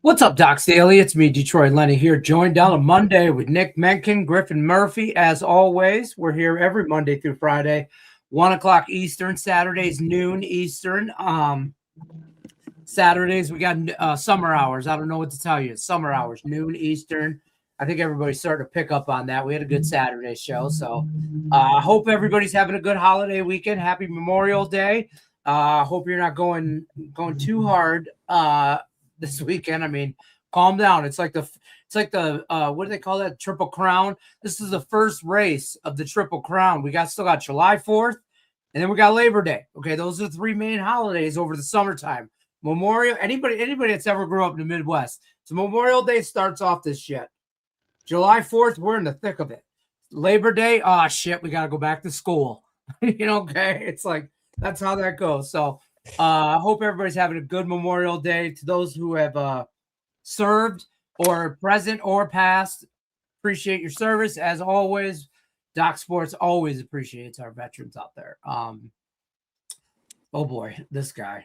What's up, Doc Daily? It's me, Detroit Lenny here, joined on a Monday with Nick Menken, Griffin Murphy. As always, we're here every Monday through Friday, 1 o'clock Eastern, Saturdays, noon Eastern. Saturdays, we got summer hours. I don't know what to tell you. Summer hours, noon Eastern. I think everybody's starting to pick up on that. We had a good Saturday show. So I hope everybody's having a good holiday weekend. Happy Memorial Day. Hope you're not going too hard this weekend. I mean, calm down. It's like the what do they call that? Triple Crown. This is the first race of the Triple Crown. We still got July 4th, and then we got Labor Day. Okay, those are the three main holidays over the summertime. Anybody that's ever grew up in the Midwest. So Memorial Day starts off this shit. July 4th, we're in the thick of it. Labor Day, shit, we gotta go back to school. Okay. It's like that's how that goes. So I hope everybody's having a good Memorial Day. To those who have served or present or past, appreciate your service. As always, Doc Sports always appreciates our veterans out there. Oh boy, this guy.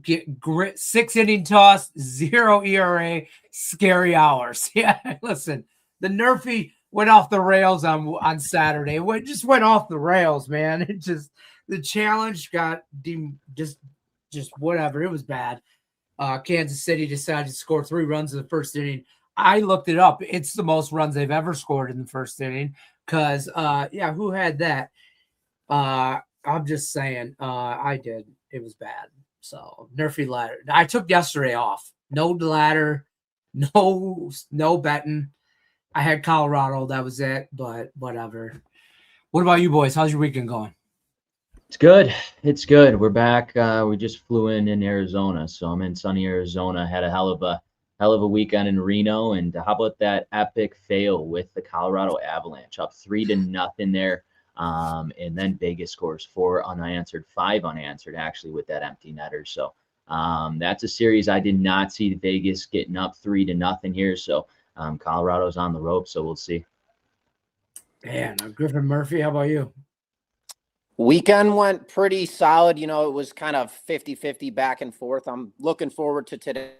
Get grit, 6-inning toss, 0 ERA, scary hours. Yeah, listen, the Nerfy went off the rails on Saturday. It just went off the rails, man. It just the challenge got just whatever. It was bad. Kansas City decided to score 3 runs in the first inning. I looked it up. It's the most runs they've ever scored in the first inning. Because who had that? I'm just saying, I did. It was bad. So Nerfy ladder. I took yesterday off. No ladder, no betting. I had Colorado. That was it. But whatever. What about you boys? How's your weekend going? It's good. It's good. We're back. We just flew in Arizona, so I'm in sunny Arizona. Had a hell of a weekend in Reno. And how about that epic fail with the Colorado Avalanche, up 3-0 there. And then Vegas scores 4 unanswered, 5 unanswered actually with that empty netter. So that's a series I did not see Vegas getting up 3-0 here. So Colorado's on the rope. So we'll see. Man, Griffin Murphy, how about you? Weekend went pretty solid. It was kind of 50-50 back and forth. I'm looking forward to today.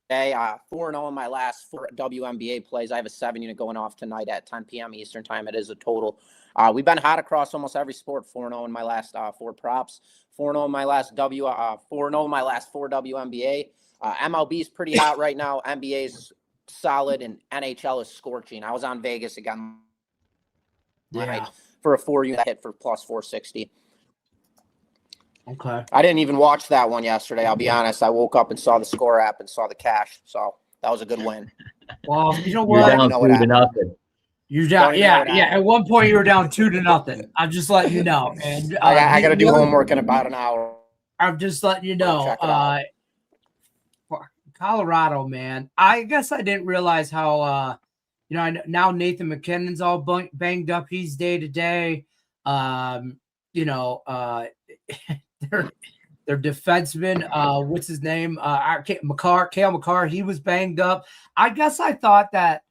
4-0 in my last 4 WNBA plays. I have a 7-unit going off tonight at 10 p.m. Eastern time. It is a total. We've been hot across almost every sport. 4-0 in my last 4 props. 4-0 in my last 4-0 in my last 4 WNBA. MLB is pretty hot right now. NBA is solid, and NHL is scorching. I was on Vegas again tonight for a 4-unit hit for plus 460. Okay. I didn't even watch that one yesterday. I'll be honest. I woke up and saw the score app and saw the cash. So that was a good win. Well, you know what? You're down 2-0. You're down. Yeah. At one point, you were down 2-0. I'm just letting you know. And I got to do homework in about an hour. I'm just letting you know. Colorado, man. I guess I didn't realize how. Now Nathan McKinnon's all banged up. He's day to day. Their defenseman, what's his name? Cale McCarr, he was banged up. I guess I thought that.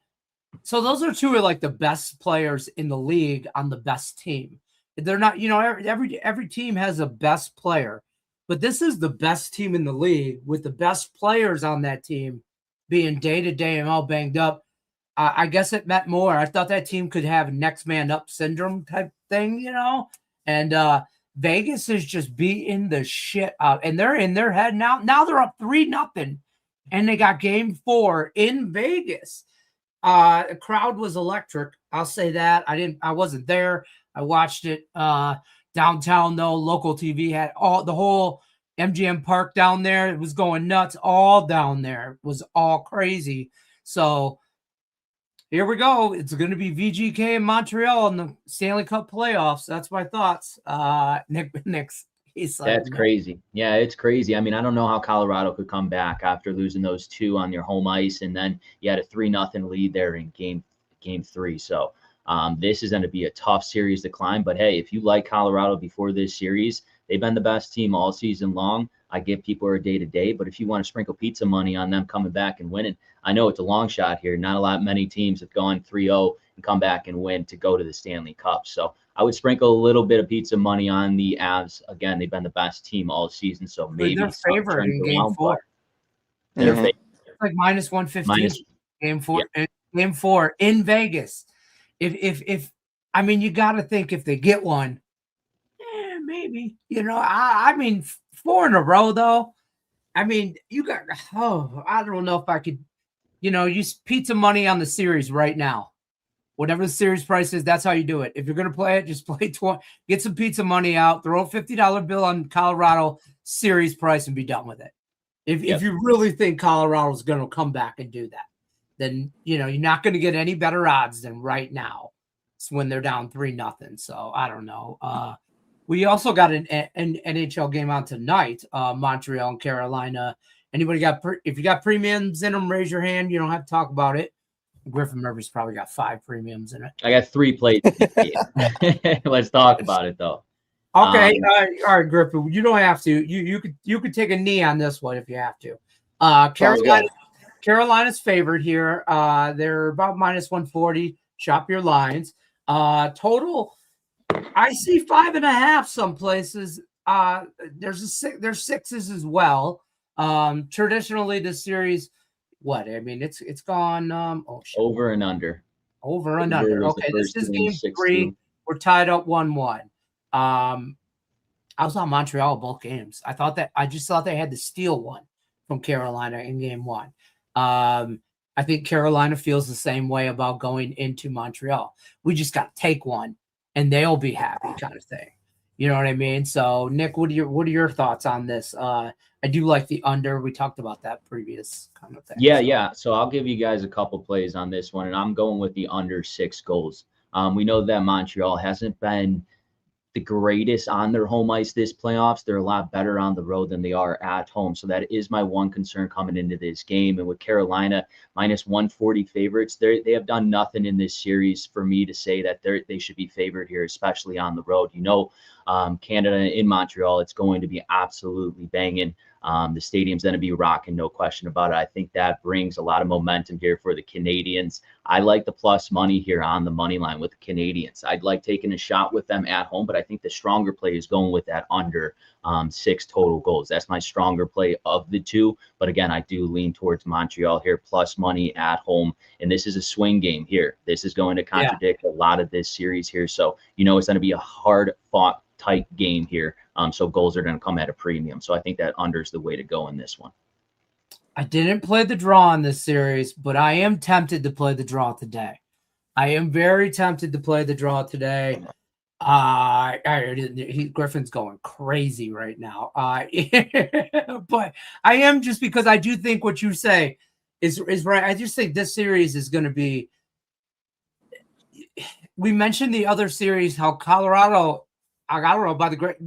So those are 2 of like the best players in the league on the best team. They're not, every team has a best player, but this is the best team in the league with the best players on that team being day to day and all banged up. I guess it meant more. I thought that team could have next man up syndrome type thing, and Vegas is just beating the shit out, and they're in their head now. Now they're up 3-0, and they got game 4 in Vegas. The crowd was electric. I'll say that. I wasn't there. I watched it downtown though. Local TV had the whole MGM Park down there. It was going nuts. All down there. It was all crazy. So here we go. It's going to be VGK in Montreal in the Stanley Cup playoffs. That's my thoughts. Nick's. That's crazy. Yeah, it's crazy. I mean, I don't know how Colorado could come back after losing those 2 on their home ice, and then you had a 3-0 lead there in game 3. So this is going to be a tough series to climb. But hey, if you like Colorado before this series, they've been the best team all season long. I give people a day-to-day, but if you want to sprinkle pizza money on them coming back and winning, I know it's a long shot here. Not many teams have gone 3-0 and come back and win to go to the Stanley Cup. So I would sprinkle a little bit of pizza money on the Avs. Again, they've been the best team all season, so maybe they're favored in game 4. They're favored. like minus 115. Minus, Game four in Vegas. If I mean, you got to think if they get one, maybe. I mean, 4 in a row though. I mean, I don't know if I could. Use pizza money on the series right now. Whatever the series price is, that's how you do it. If you're going to play it, just play 20. Get some pizza money out, throw a $50 bill on Colorado series price, and be done with it. If you really think Colorado's going to come back and do that, then you're not going to get any better odds than right now. It's when they're down 3-0. So I don't know. We also got an NHL game on tonight. Montreal and Carolina. Anybody if you got premiums in them, raise your hand. You don't have to talk about it. Griffin Murphy's probably got 5 premiums in it. I got 3 plates. Let's talk about it though. Okay, all right, Griffin. You don't have to. You could take a knee on this one if you have to. Carolina's favored here. They're about minus 140. Shop your lines. Total, I see 5.5 some places. There's 6s as well. Traditionally, this series, it's gone over and under. Over and under. Okay, this is game 3. We're tied up 1-1. I was on Montreal both games. I just thought they had to steal one from Carolina in game 1. I think Carolina feels the same way about going into Montreal. We just got to take one and they'll be happy, kind of thing. You know what I mean? So Nick, what are your thoughts on this? I do like the under. We talked about that previous kind of thing. Yeah. So I'll give you guys a couple plays on this one, and I'm going with the under 6 goals. We know that Montreal hasn't been the greatest on their home ice this playoffs. They're a lot better on the road than they are at home. So that is my one concern coming into this game. And with Carolina minus 140 favorites, they have done nothing in this series for me to say that they should be favored here, especially on the road. Canada in Montreal, it's going to be absolutely banging. The stadium's going to be rocking, no question about it. I think that brings a lot of momentum here for the Canadians. I like the plus money here on the money line with the Canadians. I'd like taking a shot with them at home, but I think the stronger play is going with that under 6 total goals. That's my stronger play of the two. But again, I do lean towards Montreal here, plus money at home. And this is a swing game here. This is going to contradict a lot of this series here. So, it's going to be a hard fought tight game here. So goals are going to come at a premium. So I think that under is the way to go in this one. I didn't play the draw in this series, but I am tempted to play the draw today. I am very tempted to play the draw today. Griffin's going crazy right now. But I am, just because I do think what you say is right. I just think this series is going to be. We mentioned the other series, how Colorado. I don't know about the great.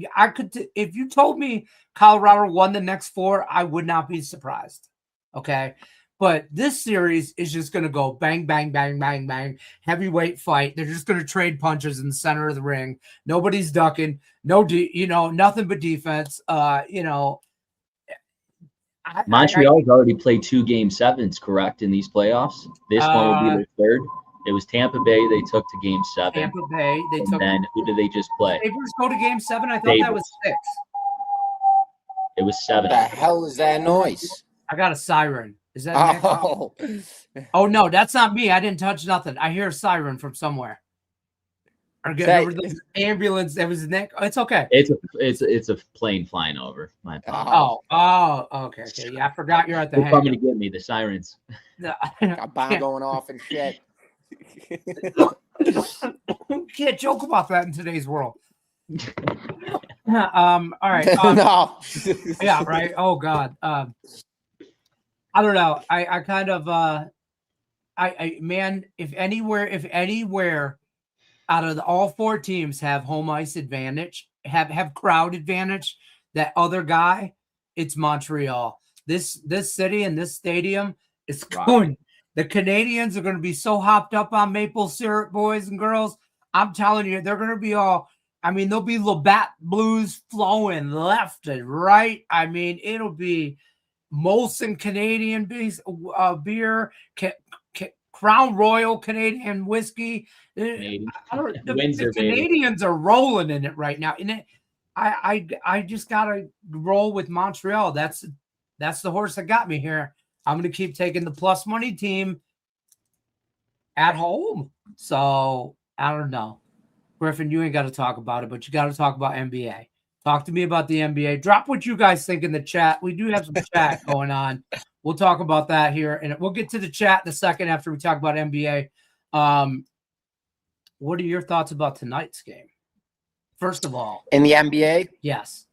If you told me Colorado won the next 4, I would not be surprised. Okay. But this series is just going to go bang, bang, bang, bang, bang, heavyweight fight. They're just going to trade punches in the center of the ring. Nobody's ducking. Nothing but defense. Montreal's already played 2 Game 7s, correct, in these playoffs. This one will be their third. It was Tampa Bay they took to Game 7. Tampa Bay. Then who did they just play? Sabres go to Game 7? I thought that was 6. It was 7. What the hell is that noise? I got a siren. Is that Nick? Oh, no, that's not me. I didn't touch nothing. I hear a siren from somewhere. There was an ambulance. That was Nick. It's okay. It's a plane flying over. My apologies. Okay. Yeah, I forgot you're at the They're coming to get me, the sirens. Got bomb going off and shit. Can't joke about that in today's world. All right. No. Yeah, right. Oh God. I don't know. I kind of man, if anywhere out of all 4 teams have home ice advantage, have crowd advantage, that other guy, it's Montreal. This city and this stadium is going. The Canadians are going to be so hopped up on maple syrup, boys and girls. I'm telling you, they're going to be all. There'll be Labatt Blues flowing left and right. It'll be Molson Canadian beer, Crown Royal Canadian whiskey. The Canadians are rolling in it right now. And I just got to roll with Montreal. That's the horse that got me here. I'm going to keep taking the plus money team at home. So I don't know. Griffin, you ain't got to talk about it, but you got to talk about NBA. Talk to me about the NBA. Drop what you guys think in the chat. We do have some chat going on. We'll talk about that here, and we'll get to the chat in a second after we talk about NBA. What are your thoughts about tonight's game? First of all, In the NBA? yes.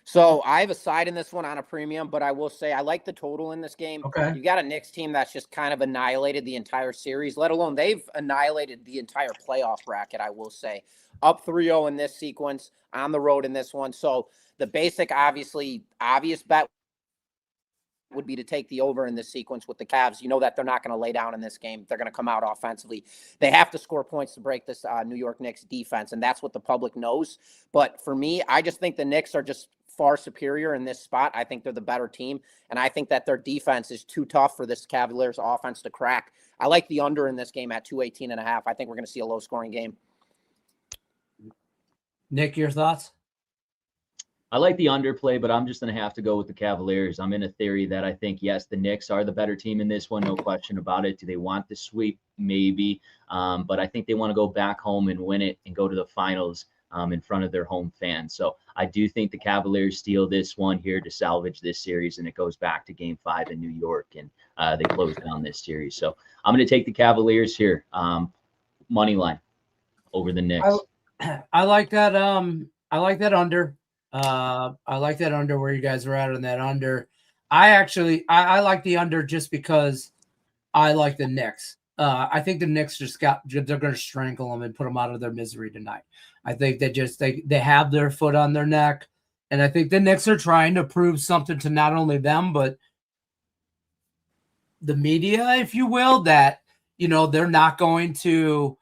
So I have a side in this one on a premium, but I will say I like the total in this game. Okay. You got a Knicks team that's just kind of annihilated the entire series, let alone they've annihilated the entire playoff bracket, I will say. Up 3-0 in this sequence, on the road in this one. So the basic, obvious bet would be to take the over in this sequence with the Cavs. You know that they're not going to lay down in this game. They're going to come out offensively. They have to score points to break this New York Knicks defense, and that's what the public knows. But for me, I just think the Knicks are just far superior in this spot. I think they're the better team, and I think that their defense is too tough for this Cavaliers offense to crack. I like the under in this game at 218.5. I think we're going to see a low-scoring game. Nick, your thoughts? I like the underplay, but I'm just going to have to go with the Cavaliers. I'm in a theory that I think, yes, the Knicks are the better team in this one, no question about it. Do they want the sweep? Maybe. But I think they want to go back home and win it and go to the finals in front of their home fans. So I do think the Cavaliers steal this one here to salvage this series, and it goes back to Game 5 in New York, and they close down this series. So I'm going to take the Cavaliers here, money line over the Knicks. I like that. I like that under. I like that under where you guys are at on that under. I like the under just because I like the Knicks. I think the Knicks they're going to strangle them and put them out of their misery tonight. I think they have their foot on their neck, and I think the Knicks are trying to prove something to not only them but the media, if you will, that they're not going to,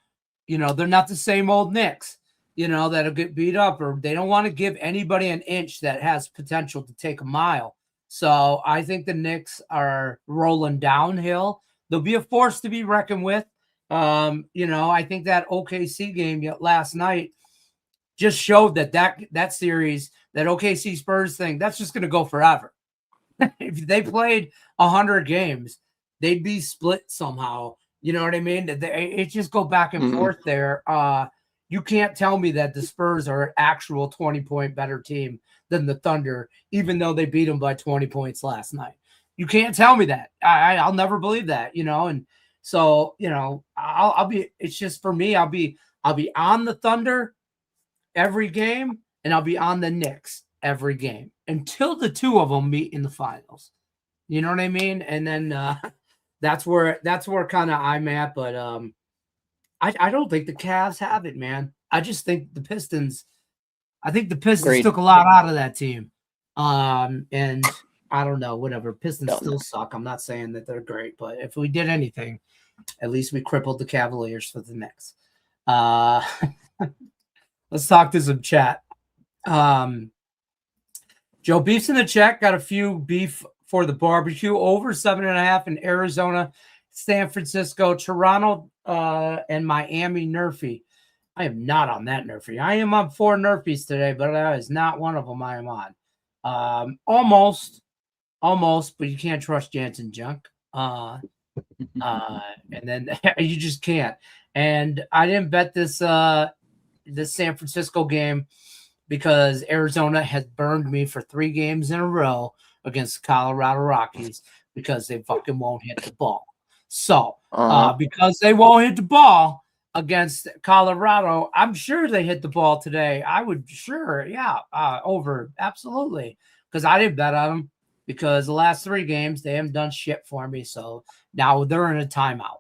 they're not the same old Knicks. That'll get beat up, or they don't want to give anybody an inch that has potential to take a mile. So I think the Knicks are rolling downhill. They'll be a force to be reckoned with. I think that OKC game last night just showed that series, that OKC Spurs thing, that's just going to go forever. If they played 100 games, they'd be split somehow. You know what I mean? It just go back and forth there. You can't tell me that the Spurs are an actual 20-point better team than the Thunder, even though they beat them by 20 points last night. You can't tell me that. I'll never believe that, and so, I'll be, it's just for me, I'll be on the Thunder every game, and I'll be on the Knicks every game until the two of them meet in the finals. You know what I mean? And then that's where kind of I'm at, but I don't think the Cavs have it, man. I just think the Pistons Agreed. took a lot out of that team. And I don't know, whatever. Pistons still suck. I'm not saying that they're great, but if we did anything, at least we crippled the Cavaliers for the Knicks. Let's talk to some chat. Joe Beef's in the chat, got a few beef for the barbecue, over 7.5 in Arizona, San Francisco, Toronto, and Miami Nerfy. I am not on that Nerfy. I am on 4 Nerfies today, but that is not one of them I am on. Almost, but you can't trust Jansen junk. And then you just can't. And I didn't bet this San Francisco game because Arizona has burned me for 3 games in a row against the Colorado Rockies because they fucking won't hit the ball. So because they won't hit the ball against Colorado, I'm sure they hit the ball today. I would over, absolutely, because I didn't bet on them because the last 3 games they haven't done shit for me. So now they're in a timeout.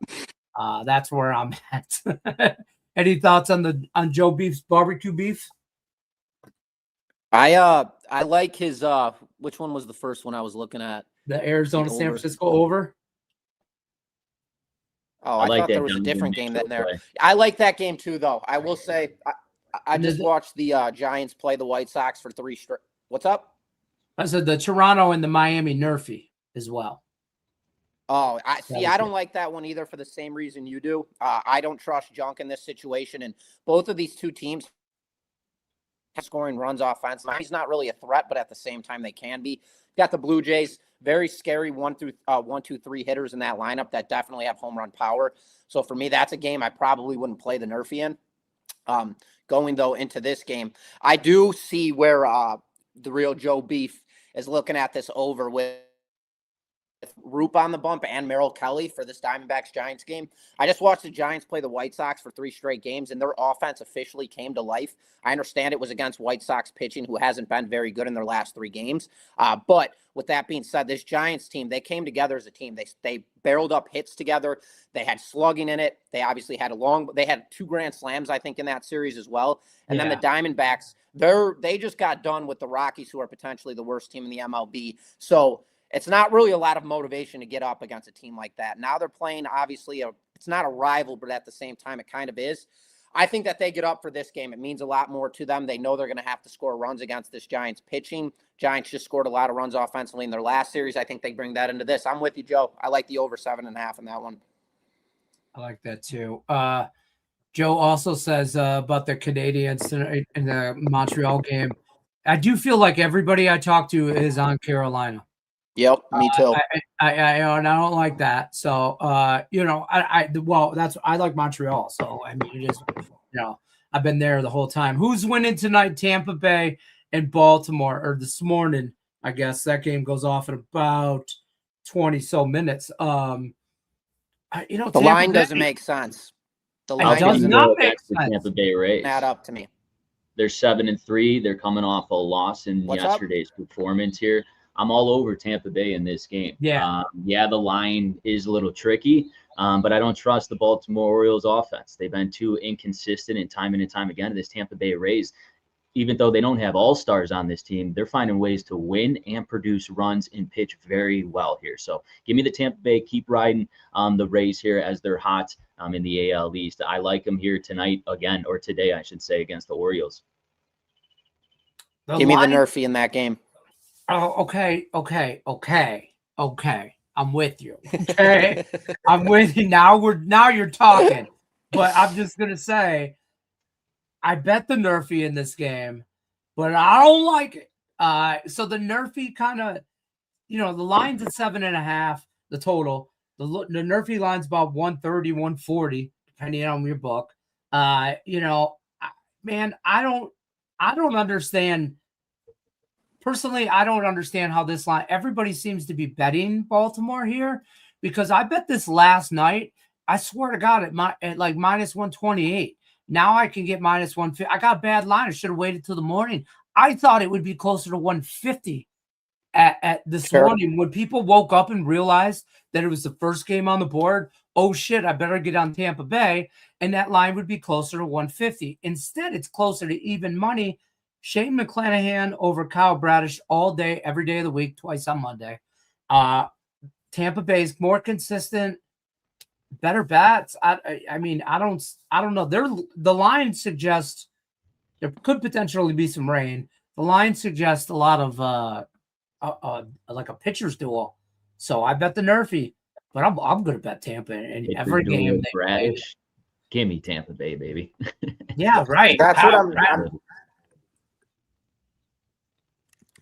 That's where I'm at. Any thoughts on Joe Beef's barbecue beef? I like his which one was the first one I was looking at? The Arizona San Francisco over. Oh, I thought there was a different game than there. I like that game too, though. I will say I just watched the Giants play the White Sox for 3 straight. What's up? I said the Toronto and the Miami Nerfy as well. Oh, I don't like that one either for the same reason you do. I don't trust junk in this situation, and both of these two teams scoring runs offense. He's not really a threat, but at the same time, they can be. Got the Blue Jays, very scary 1, 2, 3 hitters in that lineup that definitely have home run power. So for me, that's a game I probably wouldn't play the Nerfy in. Going, though, into this game, I do see where the real Joe Beef is looking at this over with Roop on the bump and Merrill Kelly for this Diamondbacks-Giants game. I just watched the Giants play the White Sox for 3 straight games, and their offense officially came to life. I understand it was against White Sox pitching, who hasn't been very good in their last 3 games. But with that being said, this Giants team, they came together as a team. They barreled up hits together. They had slugging in it. They obviously had they had 2 grand slams, I think, in that series as well. And then the Diamondbacks, they just got done with the Rockies, who are potentially the worst team in the MLB. So it's not really a lot of motivation to get up against a team like that. Now they're playing, obviously, it's not a rival, but at the same time, it kind of is. I think that they get up for this game. It means a lot more to them. They know they're going to have to score runs against this Giants pitching. Giants just scored a lot of runs offensively in their last series. I think they bring that into this. I'm with you, Joe. I like the over 7.5 in that one. I like that too. Joe also says about the Canadians tonight in the Montreal game. I do feel like everybody I talk to is on Carolina. Yep, me too. I don't like that. So, I like Montreal. So, I mean, I've been there the whole time. Who's winning tonight? Tampa Bay and Baltimore, or this morning, I guess that game goes off in about 20 so minutes. The line doesn't make sense. The line does not make sense. Tampa Bay Rays. Add up to me. They're 7-3. They're coming off a loss in yesterday's performance here. I'm all over Tampa Bay in this game. Yeah. The line is a little tricky, but I don't trust the Baltimore Orioles offense. They've been too inconsistent and time again. This Tampa Bay Rays, even though they don't have all-stars on this team, they're finding ways to win and produce runs and pitch very well here. So give me the Tampa Bay. Keep riding the Rays here as they're hot in the AL East. I like them here tonight again, or today, I should say, against the Orioles. Give me the Nerfy in that game. Oh, okay. I'm with you. Okay. I'm with you. Now you're talking. But I'm just gonna say, I bet the Nerfy in this game, but I don't like it. So the Nerfy kind of, the line's at 7.5, the total. The Nerfy line's about 130, 140, depending on your book. Man, I don't understand. Personally, I don't understand how this line, everybody seems to be betting Baltimore here, because I bet this last night, I swear to God, at like minus 128. Now I can get minus 150. I got a bad line. I should have waited till the morning. I thought it would be closer to 150 at this morning when people woke up and realized that it was the first game on the board. Oh shit, I better get on Tampa Bay. And that line would be closer to 150. Instead, it's closer to even money. Shane McClanahan over Kyle Bradish all day, every day of the week, twice on Monday. Tampa Bay's more consistent, better bats. I mean, I don't know. The line suggests there could potentially be some rain. The line suggests a lot of like a pitcher's duel. So I bet the Nerfy, but I'm going to bet Tampa in every game. Bradish, give me Tampa Bay, baby. Yeah, right. That's what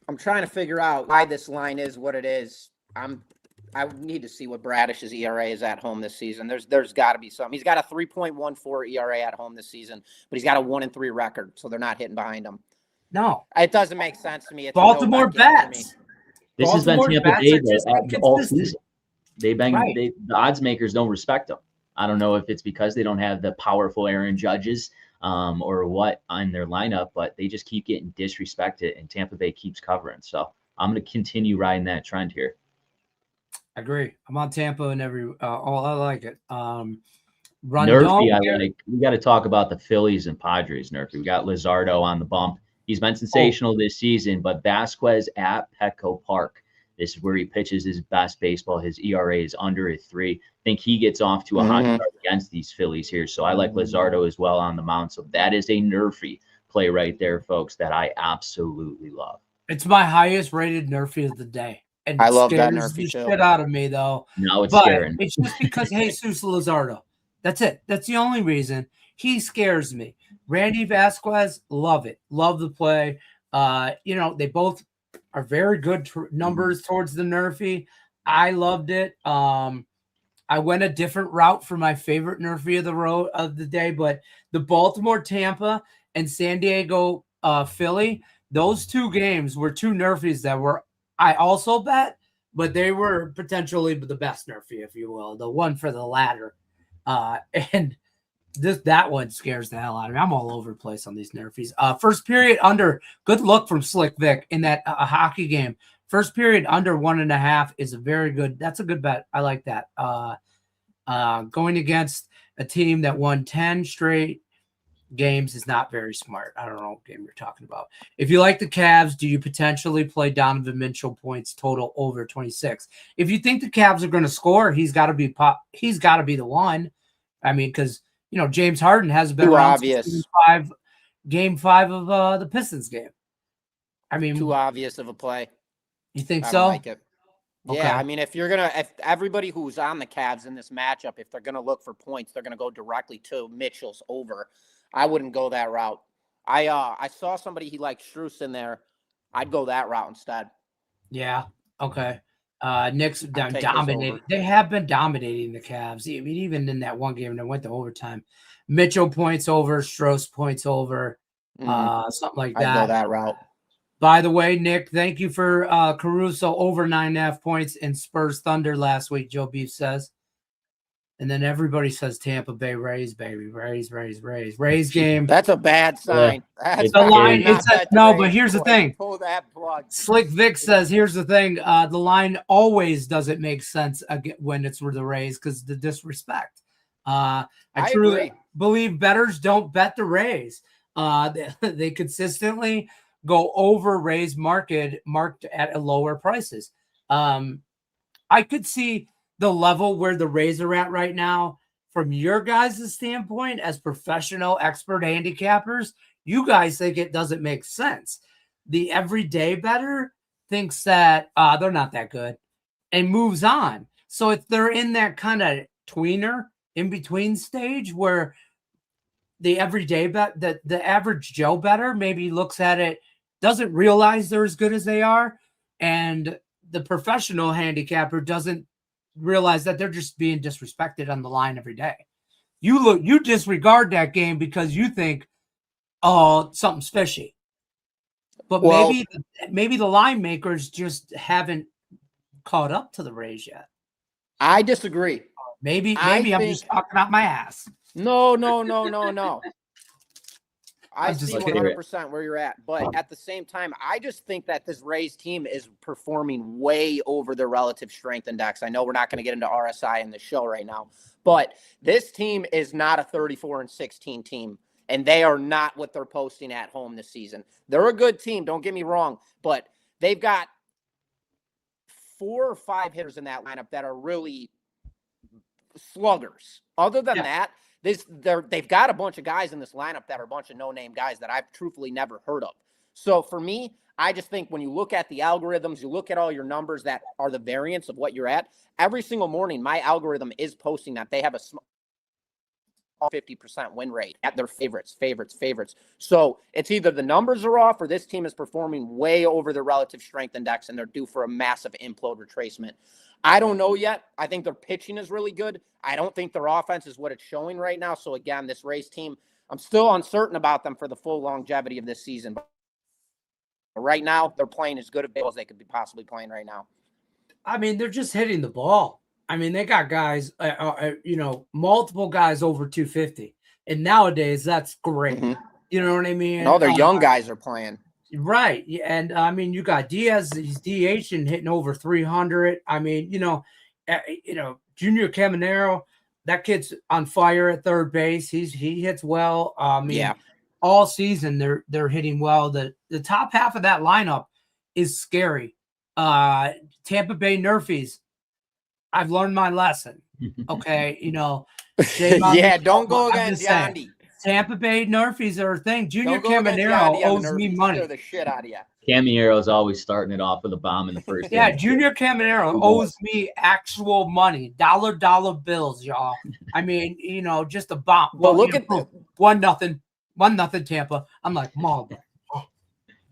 I'm trying to figure out why this line is what it is. I need to see what Bradish's ERA is at home this season. There's got to be something. He's got a 3.14 ERA at home this season, but he's got a 1-3 record, so they're not hitting behind him. No, it doesn't make sense to me. It's Baltimore bats. This has been Tampa Bay all season. The odds makers don't respect them. I don't know if it's because they don't have the powerful Aaron Judges or what on their lineup, but they just keep getting disrespected, and Tampa Bay keeps covering. So I'm going to continue riding that trend here. I agree. I'm on Tampa and I like it. Nerfy, I like. We got to talk about the Phillies and Padres. Nerfy, we got Luzardo on the bump. He's been sensational this season, but Vasquez at Petco Park. This is where he pitches his best baseball. His ERA is under a 3. I think he gets off to a hot start against these Phillies here. So I like Luzardo as well on the mound. So that is a Nerfy play right there, folks, that I absolutely love. It's my highest rated Nerfy of the day. And I love that Nerfy the shit out of me, though. No, it's scaring. It's just because Jesus Luzardo. That's it. That's the only reason. He scares me. Randy Vasquez, love it. Love the play. They both are very good numbers towards the Nerfy. I loved it. I went a different route for my favorite Nerfy of the day, but the Baltimore, Tampa, and San Diego, Philly, those two games were two Nerfies that I also bet, but they were potentially the best Nerfy, if you will, the one for the ladder. And that one scares the hell out of me. I'm all over the place on these Nerfies. First period under, good look from Slick Vic in that hockey game. First period under 1.5 is that's a good bet. I like that. Going against a team that won 10 straight games is not very smart. I don't know what game you're talking about. If you like the Cavs, do you potentially play Donovan Mitchell points total over 26? If you think the Cavs are going to score, he's got to be the one. I mean, because James Harden hasn't been around since game 5 of the Pistons game. I mean, too obvious of a play. You think I so? like it. Okay. Yeah, I mean, if everybody who's on the Cavs in this matchup, if they're going to look for points, they're going to go directly to Mitchell's over. I wouldn't go that route. I saw somebody he liked Strus in there. I'd go that route instead. Yeah. Okay. Knicks dominated. They have been dominating the Cavs. I mean, even in that one game that went to overtime, Mitchell points over, Strus points over, something like that. I'd go that route. By the way, Nick, thank you for Caruso over 9.5 points in Spurs Thunder last week, Joe Beef says. And then everybody says Tampa Bay Rays, baby. Rays game. That's a bad sign. That's the line. But here's the thing. Pull that plug. Slick Vic says, here's the thing. The line always doesn't make sense when it's for the Rays because the disrespect. I truly believe bettors don't bet the Rays. They consistently go over Rays marked at lower prices. I could see the level where the Rays are at right now from your guys' standpoint as professional expert handicappers. You guys think it doesn't make sense. The everyday bettor thinks that they're not that good and moves on. So if they're in that kind of tweener in between stage where the everyday the average Joe bettor maybe looks at it, doesn't realize they're as good as they are, and the professional handicapper doesn't realize that they're just being disrespected on the line every day. You disregard that game because you think, oh, something's fishy. But maybe the line makers just haven't caught up to the Rays yet. I disagree. Maybe I'm just talking out my ass. No. I see 100% where you're at. But at the same time, I just think that this Rays team is performing way over their relative strength index. I know we're not going to get into RSI in the show right now, but this team is not a 34-16 team, and they are not what they're posting at home this season. They're a good team, don't get me wrong, but they've got 4 or 5 hitters in that lineup that are really sluggers. Other than that, they've got a bunch of guys in this lineup that are a bunch of no-name guys that I've truthfully never heard of. So for me, I just think when you look at the algorithms, you look at all your numbers that are the variance of what you're at, every single morning, my algorithm is posting that they have a small 50% win rate at their favorites. So it's either the numbers are off or this team is performing way over their relative strength index and they're due for a massive implode retracement. I don't know yet. I think their pitching is really good. I don't think their offense is what it's showing right now. So again, this Rays team, I'm still uncertain about them for the full longevity of this season. But right now, they're playing as good a ball as they could be possibly playing right now. I mean, they're just hitting the ball. I mean, they got guys, multiple guys over 250. And nowadays, that's great. Mm-hmm. You know what I mean? No, their young guys are playing. Right. And, I mean, you got Diaz, he's DH and hitting over 300. I mean, Junior Caminero, that kid's on fire at third base. He hits well. All season they're hitting well. The top half of that lineup is scary. Tampa Bay Nerfies, I've learned my lesson. Okay, don't go against Yandy. Tampa Bay Nerfies are a thing. Junior Caminero owes me money. The shit out of you. Caminero's always starting it off with a bomb in the first Yeah, inning. Junior Caminero owes me actual money, dollar bills, y'all. I mean, just a bomb. Well, look at 1-0. 1-0 Tampa. I'm like, Mullen.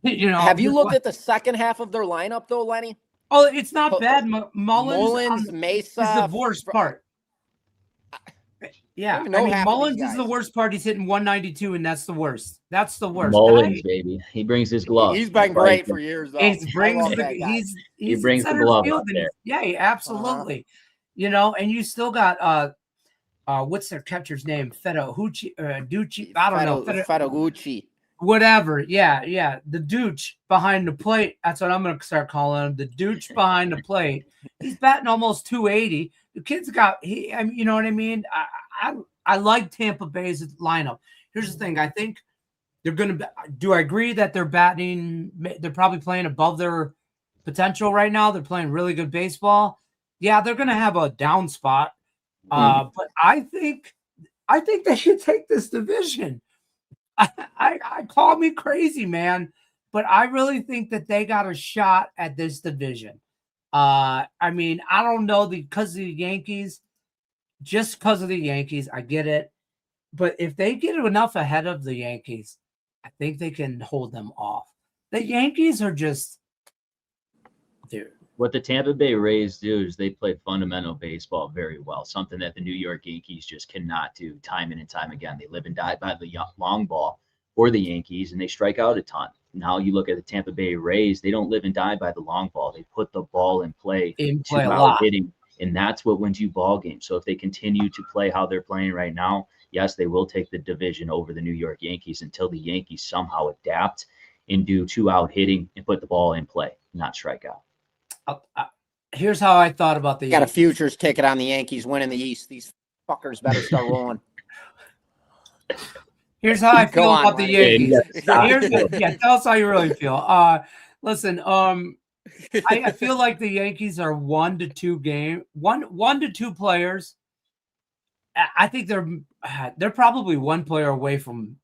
You know, Have you looked at the second half of their lineup, though, Lenny? Oh, it's not bad. Mullins Mesa is the worst part. Yeah, I mean, Mullins is the worst part. He's hitting 192, and that's the worst. That's the worst. Mullins, baby. He brings his glove. He's been great for years, though. He brings the glove out there. Yeah, absolutely. You know, and you still got what's their catcher's name? Ducci. I don't know. Federucci. Whatever. Yeah. The Dooch behind the plate. That's what I'm going to start calling him. The Dooch behind the plate. He's batting almost 280. The kid's you know what I mean? I like Tampa Bay's lineup. Here's the thing. I think they're going to do I agree that they're probably playing above their potential right now. They're playing really good baseball. Yeah, they're going to have a down spot. But I think they should take this division. I call me crazy, man, but I really think that they got a shot at this division. I mean, I don't know because of the Yankees, just because of the Yankees, I get it. But if they get enough ahead of the Yankees, I think they can hold them off. The Yankees are just, dude. What the Tampa Bay Rays do is they play fundamental baseball very well, something that the New York Yankees just cannot do time in and time again. They live and die by the long ball for the Yankees, and they strike out a ton. Now you look at the Tampa Bay Rays, they don't live and die by the long ball. They put the ball in play a lot. Hitting, and that's what wins you ball games. So if they continue to play how they're playing right now, yes, they will take the division over the New York Yankees until the Yankees somehow adapt and do 2-out hitting and put the ball in play, not strike out. Here's how I thought about the Yankees. Got a futures ticket on the Yankees winning the East. These fuckers better start rolling. Here's how I feel about the Yankees. Tell us how you really feel. Listen, I feel like the Yankees are 1 to 2 players. I think they're probably one player away from.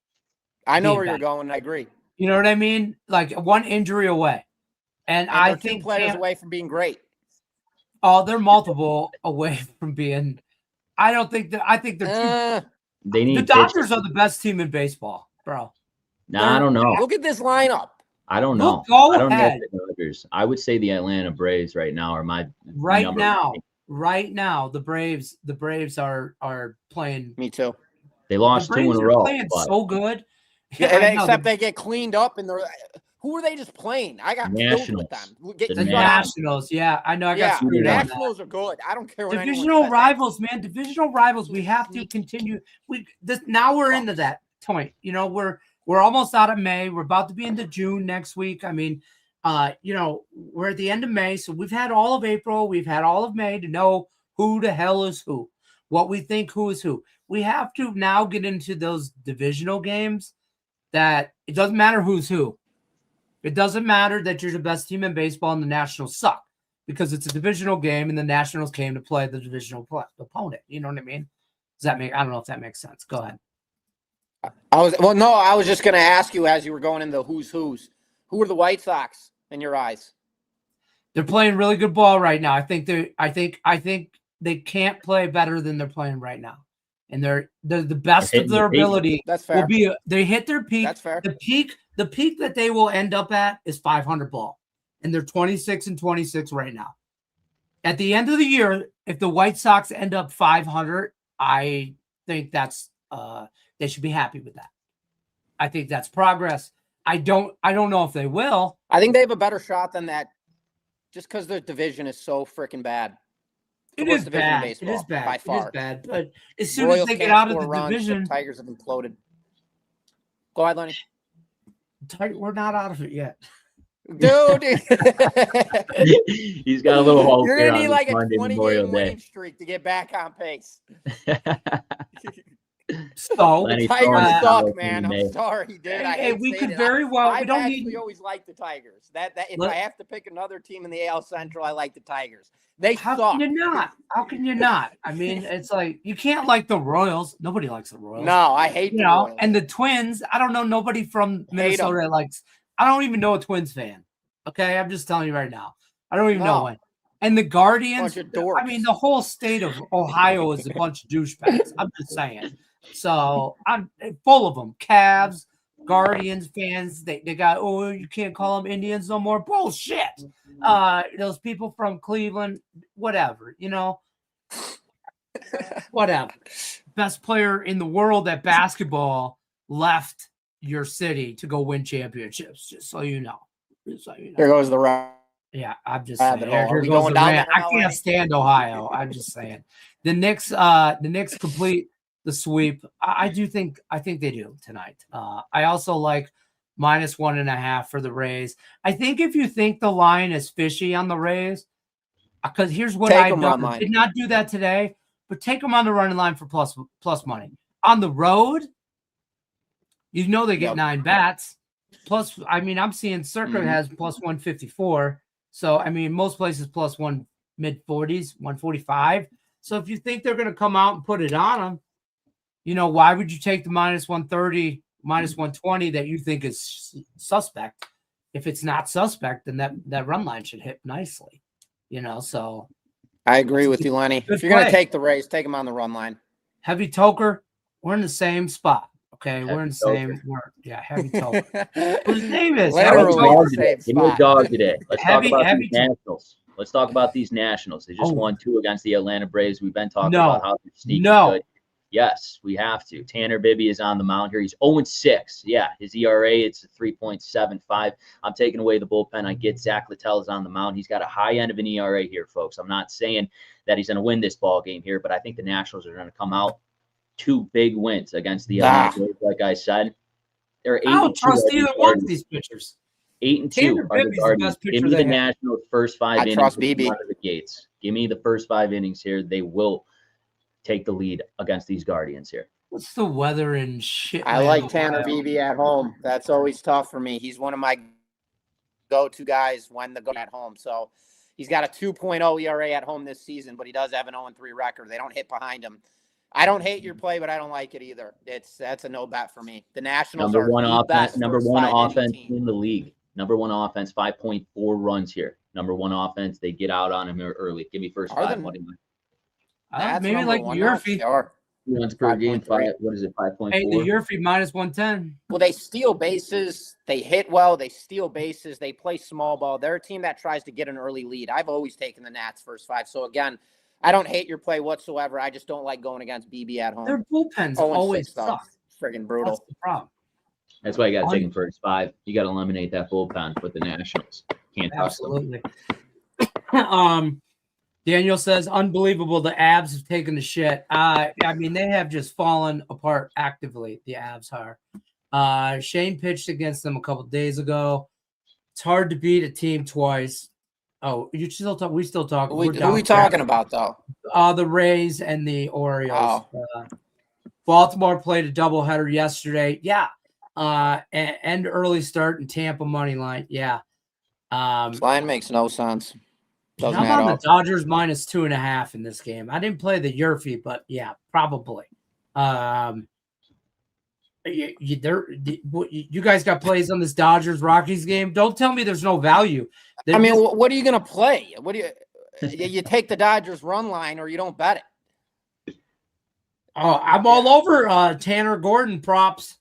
I know where you're going. I agree. You know what I mean? Like one injury away. And I think 2 players away from being great. Oh, they're multiple away from being. I don't think that. I think they're. The Dodgers are the best team in baseball, bro. No, I don't know. Look at this lineup. I don't know. Go I don't ahead. know the Dodgers. I would say the Atlanta Braves right now are my Right now, the Braves are playing. Me too. They lost 2 in a row. Playing so good. Except they get cleaned up and they're. Who are they just playing? I got filled with them. The Nationals, yeah. I know I got screwed up. Nationals are good. I don't care what divisional rivals, man. Divisional rivals. We have to continue. Now we're into that point. You know, we're almost out of May. We're about to be into June next week. I mean, you know, we're at the end of May, so we've had all of April, we've had all of May to know who the hell is who, what we think who is who. We have to now get into those divisional games that it doesn't matter who's who. It doesn't matter that you're the best team in baseball and the Nationals suck because it's a divisional game and the Nationals came to play the divisional opponent. You know what I mean? Does that make? I don't know if that makes sense. Go ahead. I was just going to ask you as you were going into who's. Who are the White Sox in your eyes? They're playing really good ball right now. I think they can't play better than they're playing right now. And they're the best of their ability. That's fair. They hit their peak. That's fair. The peak that they will end up at is 500 ball, and they're 26-26 right now. At the end of the year, if the White Sox end up 500, I think that's they should be happy with that. I think that's progress. I don't know if they will. I think they have a better shot than that, just because their division is so freaking bad. It is bad. It is bad. By far. It is bad. But as soon as they get out of the division, the Tigers have imploded. Go ahead, Lenny. We're not out of it yet. Dude. He's got a little hope. You're going to need like a 20-game winning streak to get back on pace. So the Tigers suck, man. I'm sorry, dude. Hey, we could very well. We don't need. We always like the Tigers. That if I have to pick another team in the AL Central, I like the Tigers. They suck. How can you not? How can you not? I mean, it's like you can't like the Royals. Nobody likes the Royals. No, I hate the Royals. And the Twins. I don't know nobody from Minnesota likes. I don't even know a Twins fan. Okay, I'm just telling you right now. I don't even know one. And the Guardians. I mean, the whole state of Ohio is a bunch of douchebags. I'm just saying. So I'm full of them. Cavs, Guardians fans, they got, oh, you can't call them Indians no more. Bullshit. Those people from Cleveland, whatever, whatever. Best player in the world at basketball left your city to go win championships, just so you know. Here goes the rap. Yeah, I'm just Rabbit saying. hole. Are Here we goes going the down rant. there I now, can't Lenny? stand Ohio. I'm just saying. The Knicks complete the sweep. I think they do tonight. I also like -1.5 for the Rays. I think if you think the line is fishy on the Rays, because here's what Take I 'em run line. did not do that today, but take them on the running line for plus money. On the road, they get Yep. 9 bats. Plus, I mean, I'm seeing Circuit has plus 154. So, I mean, most places plus one mid-40s, 145. So, if you think they're going to come out and put it on them, why would you take the -130, -120 that you think is suspect? If it's not suspect, then that run line should hit nicely, so. I agree with you, Lenny. Good If you're going to play. take the Rays, take them on the run line. Heavy Toker, we're in the same spot. Okay, we're in the Heavy same. Heavy Toker. His name is Literally Heavy the Toker. same Give me a spot. dog today. Let's Heavy- talk about heavy these Nationals. Let's talk about these Nationals. They just Oh. won 2 against the Atlanta Braves. We've been talking No. about how they're sneaky No. good. Yes, we have to. Tanner Bibby is on the mound here. He's 0-6. Yeah, his ERA, it's a 3.75. I'm taking away the bullpen. I get Zach Littell is on the mound. He's got a high end of an ERA here, folks. I'm not saying that he's going to win this ball game here, but I think the Nationals are going to come out 2 big wins against the Atlanta Braves, like I said. They're 8-2. I don't trust are the either one of Guardians. these pitchers. 8-2 Tanner are the Bibby's the Guardians. best pitcher Give me they the have. Nationals first 5 I innings trust out BB. of the gates. Give me the first 5 innings here. They will take the lead against these Guardians here. What's the weather and shit? I like Tanner Beebe at home. That's always tough for me. He's one of my go-to guys when the go at home. So he's got a 2.0 ERA at home this season, but he does have an 0-3 record. They don't hit behind him. I don't hate your play, but I don't like it either. That's a no bet for me. The Nationals Number are one the offense, best number first one 5 inning offense team. in the league. Number 1 offense, 5.4 runs here. Number 1 offense, they get out on him early. Give me first Are 5. them- What do you That's Maybe number like one now. Yurfie. Sure. runs per game? 5.3. What is it? 5.4. Hey, the Yurfie -110. Well, they steal bases. They hit well. They steal bases. They play small ball. They're a team that tries to get an early lead. I've always taken the Nats first 5. So, again, I don't hate your play whatsoever. I just don't like going against BB at home. Their bullpens 0-6 always though. suck. Friggin' brutal. That's the problem. That's why you got to take him first 5. You got to eliminate that bullpen with the Nationals. Can't trust them. Absolutely. Daniel says, unbelievable. The Avs have taken the shit. I mean, they have just fallen apart actively. The Avs are. Shane pitched against them a couple days ago. It's hard to beat a team twice. Oh, you still talk? We still talk. Who are we talking about, though? The Rays and the Orioles. Baltimore played a doubleheader yesterday. Yeah. And early start and Tampa money line. Yeah. This line makes no sense. Doesn't I'm add on up. the Dodgers -2.5 in this game. I didn't play the Yurfie, but yeah, probably. You guys got plays on this Dodgers Rockies game? Don't tell me there's no value. I mean, what are you going to play? What do you take the Dodgers run line or you don't bet it? Oh, I'm all over Tanner Gordon props.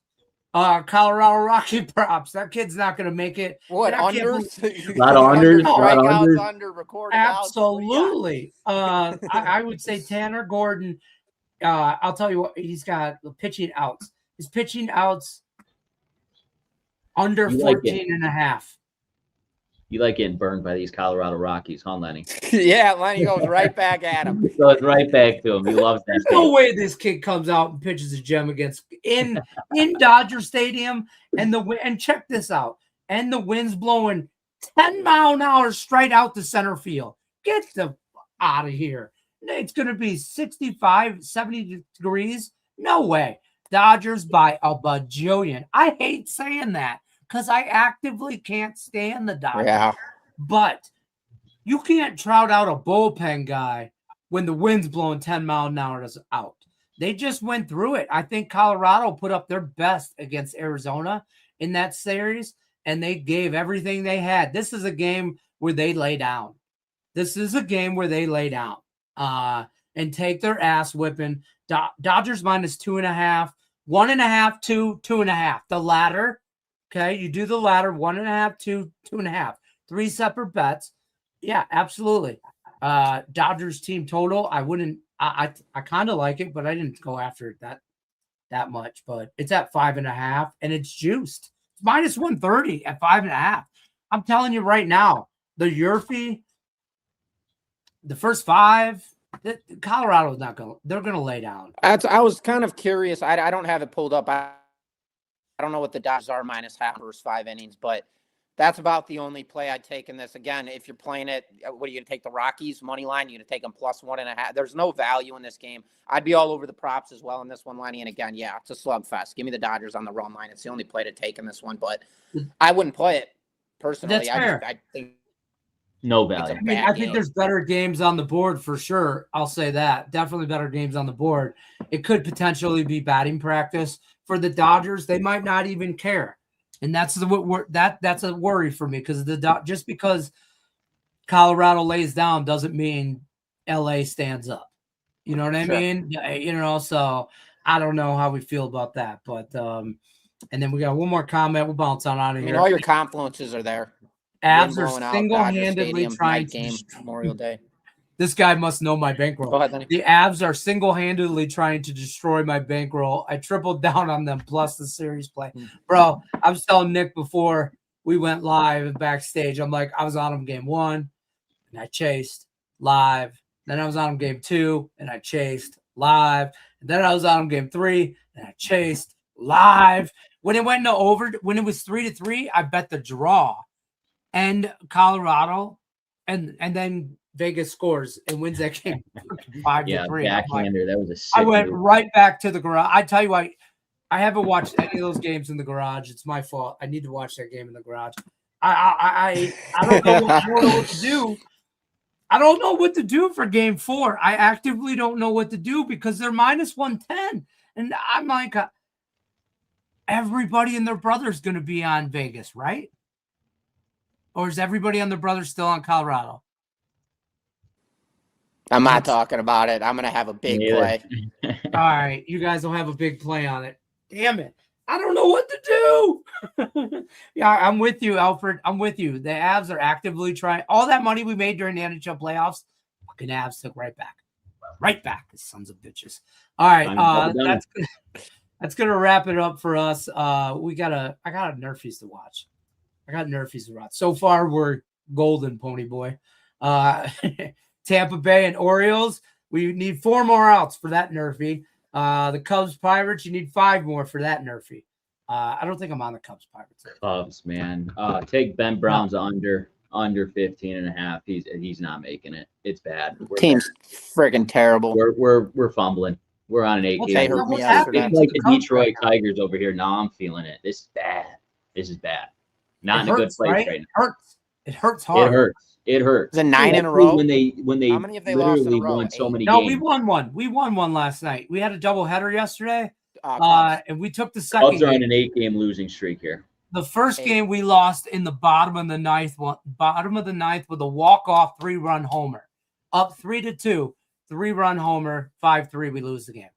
Colorado Rocky props. That kid's not going to make it. What, And I can't unders? A lot of unders. A lot of Strikeouts, unders. under recorded outs. Absolutely. I would say Tanner Gordon. I'll tell you what, he's got pitching outs. His pitching outs under 14.5. You like getting burned by these Colorado Rockies, huh, Lenny? Yeah, Lenny goes right back at him. Goes right back to him. He loves that. There's no way this kid comes out and pitches a gem against in Dodger Stadium and check this out. And the wind's blowing 10-mile-an-hour straight out to center field. Get the out of here. It's going to be 65, 70 degrees. No way. Dodgers by a bajillion. I hate saying that because I actively can't stand the Dodgers. Yeah. But you can't trout out a bullpen guy when the wind's blowing 10 miles an hour out. They just went through it. I think Colorado put up their best against Arizona in that series, and they gave everything they had. This is a game where they lay down. And and take their ass whipping. Dodgers minus 2.5, 1.5, 2, 2.5. The ladder. Okay, you do the ladder 1.5, 2, 2.5. 3 separate bets. Yeah, absolutely. Dodgers team total. I wouldn't. I kind of like it, but I didn't go after it that much. But it's at 5.5, and it's juiced. It's minus 130 at 5.5. I'm telling you right now, the Yurfee, the first 5, Colorado's not going. They're going to lay down. I was kind of curious. I don't have it pulled up. I don't know what the Dodgers are minus half versus 5 innings, but that's about the only play I'd take in this. Again, if you're playing it, what are you going to take? The Rockies money line? You're going to take them plus 1.5. There's no value in this game. I'd be all over the props as well in this one, Lenny. And again, yeah, it's a slugfest. Give me the Dodgers on the run line. It's the only play to take in this one, but I wouldn't play it personally. That's fair. I think no value. I think there's better games on the board for sure. I'll say that. Definitely better games on the board. It could potentially be batting practice for the Dodgers. They might not even care. And that's a worry for me because just because Colorado lays down doesn't mean LA stands up. You know what I mean? You know, so I don't know how we feel about that. But and then we got one more comment. We'll bounce on out of here. All your confluences are there. Avs are single-handedly trying to Memorial Day. This guy must know my bankroll. Go ahead, Lenny. The Avs are single-handedly trying to destroy my bankroll. I tripled down on them plus the series play. Bro, I was telling Nick before we went live and backstage, I'm like, I was on them game 1, and I chased live. Then I was on them game 2, and I chased live. And then I was on them game 3, and I chased live. When it went when it was 3-3, I bet the draw and Colorado, and then Vegas scores and wins that game 5-3. Backhander. That was a sick I went move. right back to the garage. I tell you what, I haven't watched any of those games in the garage. It's my fault. I need to watch that game in the garage. I don't know. I don't know what to do. I don't know what to do for game 4. I actively don't know what to do because they're minus 110. And I'm like, everybody and their brother's going to be on Vegas, right? Or is everybody and their brother still on Colorado? I'm not talking about it. I'm going to have a big play. All right. You guys will have a big play on it. Damn it. I don't know what to do. Yeah, I'm with you, Alfred. I'm with you. The Avs are actively trying. All that money we made during the NHL playoffs, fucking Avs took right back. Right back, the sons of bitches. All right. That's going to wrap it up for us. I got Nerfies to watch. So far, we're golden, Pony Boy. Tampa Bay and Orioles, we need 4 more outs for that Nerfie. The Cubs Pirates, you need 5 more for that Nerfie. I don't think I'm on the Cubs Pirates. Cubs, man. Take Ben Brown's under 15.5. He's not making it. It's bad. Team's freaking terrible. We're fumbling. We're on an 8 game. Hurt me It's yesterday. like the Detroit Tigers over here. Now I'm feeling it. This is bad. This is bad. Not in a good place right now. It hurts hard. It hurts. Is it 9 in a row? When they How many have they lost in a literally row? won so 8? many No, games. we won one. We won one last night. We had a doubleheader yesterday, and we took the second Cubs are on game. an 8-game losing streak here. The first game we lost in the bottom of the ninth with a walk-off 3-run homer. Up 3-2, 3-run homer, 5-3, we lose the game.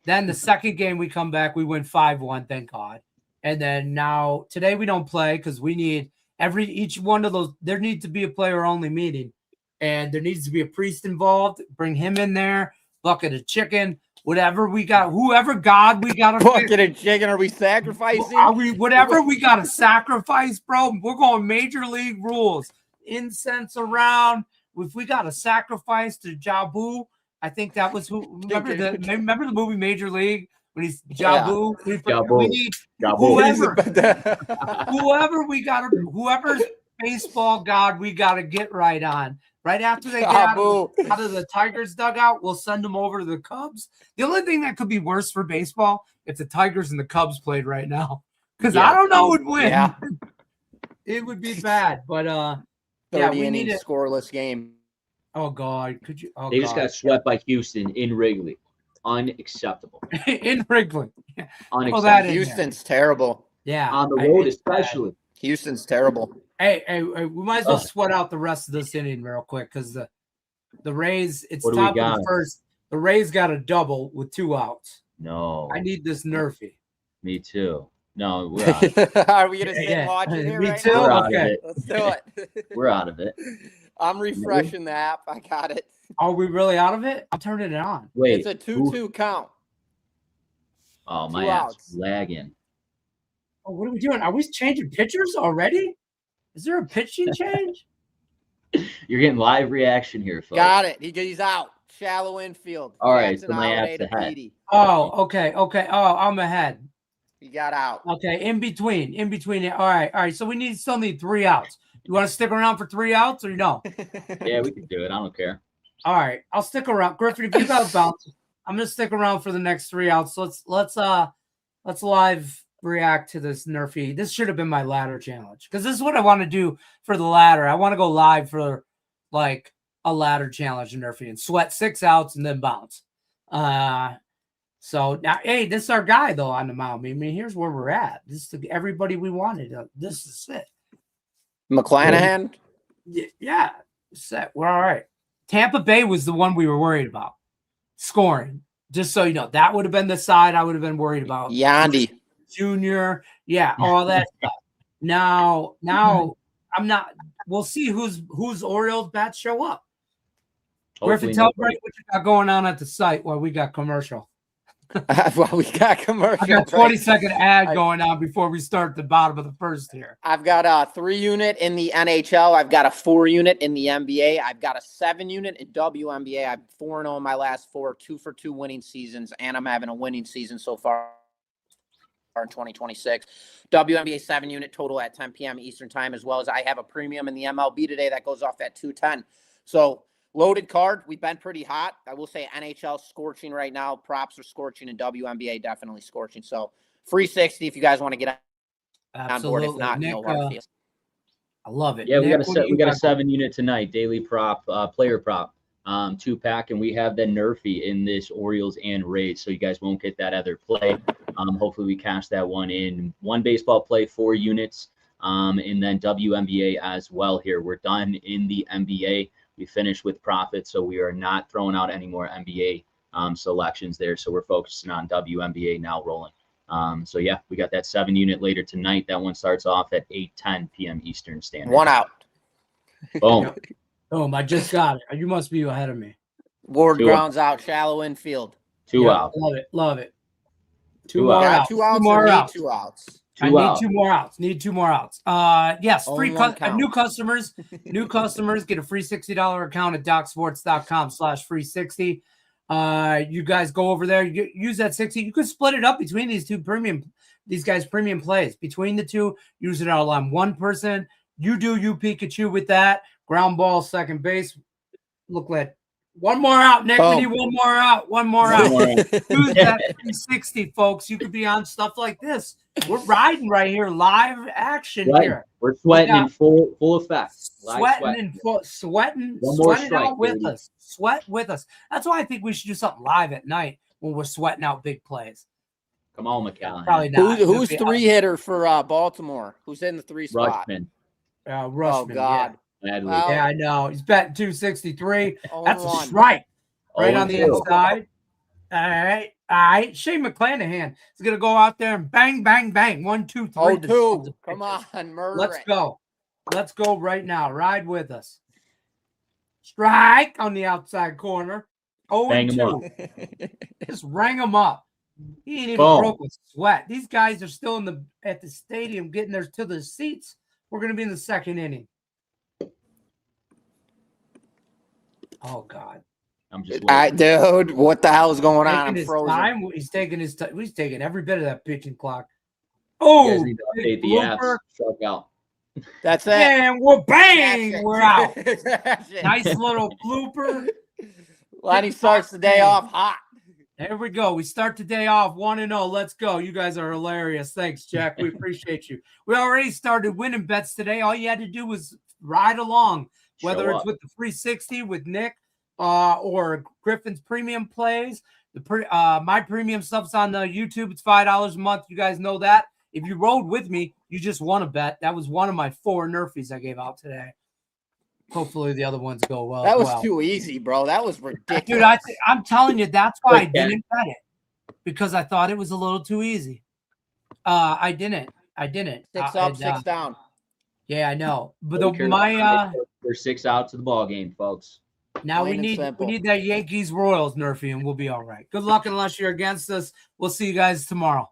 Then the second game we come back, we win 5-1, thank God. And then now today we don't play because we need each one of those. There needs to be a player-only meeting, and there needs to be a priest involved. Bring him in there, bucket of chicken, whatever we got, whoever God we got. Bucket of chicken, are we sacrificing? Whatever we got to sacrifice, bro. We're going major league rules. Incense around. If we got to sacrifice to Jabu, I think that was who. Remember the movie Major League when he's Jabu? Yeah. We need whoever's baseball god we got to get right on. Right after they get out of the Tigers dugout, we'll send them over to the Cubs. The only thing that could be worse for baseball if the Tigers and the Cubs played right now, because I don't know who'd win. Yeah. It would be bad, but 30 we inning need scoreless game. Oh God, could you? Oh, They just got swept by Houston in Wrigley. Unacceptable. in Wrigley. Unacceptable. Houston's terrible. Yeah, on the road especially. Houston's terrible. Hey, we might as well sweat out the rest of this inning real quick because the Rays. It's What do we top of got? the first. The Rays got a double with 2 outs. No. I need this Nerfy. Me too. No, we're out of it. Are we gonna sit and watch it here Me right too. now? We're out of Okay. it. Let's do it. We're out of it. I'm refreshing the app. I got it. Are we really out of it? I'm turning it on. Wait. It's a 2-2 count. Oh, my 2 app's outs. lagging. Oh, what are we doing? Are we changing pitchers already? Is there a pitching change? You're getting live reaction here, folks. Got it. He's out. Shallow infield. All right, Jackson so my Holiday app's to ahead. Petey. Oh, okay. Oh, I'm ahead. He got out. Okay, in between. All right. So we still need 3 outs. You want to stick around for 3 outs or no? Yeah, we can do it. I don't care. All right, I'll stick around. Griffin, if you got a bounce, I'm gonna stick around for the next 3 outs. So let's live react to this Nerfy. This should have been my ladder challenge because this is what I want to do for the ladder. I want to go live for like a ladder challenge in Nerfy and sweat 6 outs and then bounce. So now, hey, this is our guy though on the mound. I mean, here's where we're at. This is everybody we wanted. This is it. McClanahan. Yeah, set. We're all right. Tampa Bay was the one we were worried about scoring. Just so you know, that would have been the side I would have been worried about. Yandy. Junior, yeah, all that stuff. Now I'm not. We'll see whose Orioles bats show up. Griffin, tell me what you got going on at the site while we got commercial. Well, we got commercial. I got 20-second ad going on before we start the bottom of the first here. I've got a 3-unit in the NHL. I've got a 4-unit in the NBA. I've got a 7-unit in WNBA. I'm 4-0 in my last 4, 2 for 2 winning seasons, and I'm having a winning season so far in 2026. WNBA 7-unit total at 10 p.m. Eastern time, as well as I have a premium in the MLB today that goes off at 2:10. So loaded card. We've been pretty hot. I will say NHL scorching right now. Props are scorching, and WNBA definitely scorching. So free 60 if you guys want to get on board. If not, Nick, no hard feelings. I love it. Yeah, Nick, we got a 7-unit tonight, daily prop, player prop, 2-pack, and we have the Nerfy in this Orioles and Rays, so you guys won't get that other play. Hopefully we cash that one in. 1 baseball play, 4 units, and then WNBA as well here. We're done in the NBA. We finished with profit, so we are not throwing out any more NBA selections there. So we're focusing on WNBA now rolling. So yeah, we got that 7-unit later tonight. That one starts off at 8:10 p.m. Eastern Standard. 1 out. Boom. Boom, I just got it. You must be ahead of me. Ward 2 grounds out, shallow infield. 2 out. Love it. 2 more out. outs. 2 outs. 2 more outs. 2 outs. I need 2 more outs. Yes, Only free one count. new customers get a free $60 account at DocSports.com/free60. You guys go over there, use that 60. You could split it up between these guys' premium plays. Between the two, use it all on one person. You Pikachu with that. Ground ball, second base. Look like one more out, Nick. Boom. We need one more out. Use that 360, folks. You could be on stuff like this. We're riding right here, live action here. We're sweating in full effect. Sweating out with us. Sweat with us. That's why I think we should do something live at night when we're sweating out big plays. Come on, McAllen. Probably not. Who's 3-hitter for Baltimore? Who's in the 3 spot? Rushman. Rushman. Oh, God. Bad week. Well, Yeah, I know. He's batting 263. Only That's a one. strike right on the 0-2. inside. All right. Shane McClanahan is going to go out there and bang, bang, bang. 1, 2, 3. 0-2. Come on, murder Let's it. go. Let's go right now. Ride with us. Strike on the outside corner. Bang 'em 0-2. Just rang him up. He ain't even Boom. broke a sweat. These guys are still at the stadium getting there to the seats. We're going to be in the 2nd inning. Oh, God. I'm just Dude, what the hell is going on? I'm His frozen. time. He's taking his time. He's taking every bit of that pitching clock. You Oh, guys need to update the apps. Struck out. That's it. and we're bang. That's it. We're out. That's it. Nice little blooper. Lenny starts the day off hot. There we go. We start the day off 1-0. Let's go. You guys are hilarious. Thanks, Jack. We appreciate you. We already started winning bets today. All you had to do was ride along, whether Show it's up. with the free 60 with Nick or Griffin's premium plays. My premium stuff's on the YouTube. It's $5 a month. You guys know that. If you rode with me, you just won a bet. That was one of my 4 Nerfies I gave out today. Hopefully the other ones go well. That as was well. too easy, bro. That was ridiculous. Dude, I'm telling you, that's why I Quick, Ken. didn't bet it, because I thought it was a little too easy. I didn't. Six up, six down. Yeah, I know. But we're 6 outs of the ball game, folks. now we Plain and need simple. that Yankees Royals Murphy, and we'll be all right. Good luck unless you're against us. We'll see you guys tomorrow.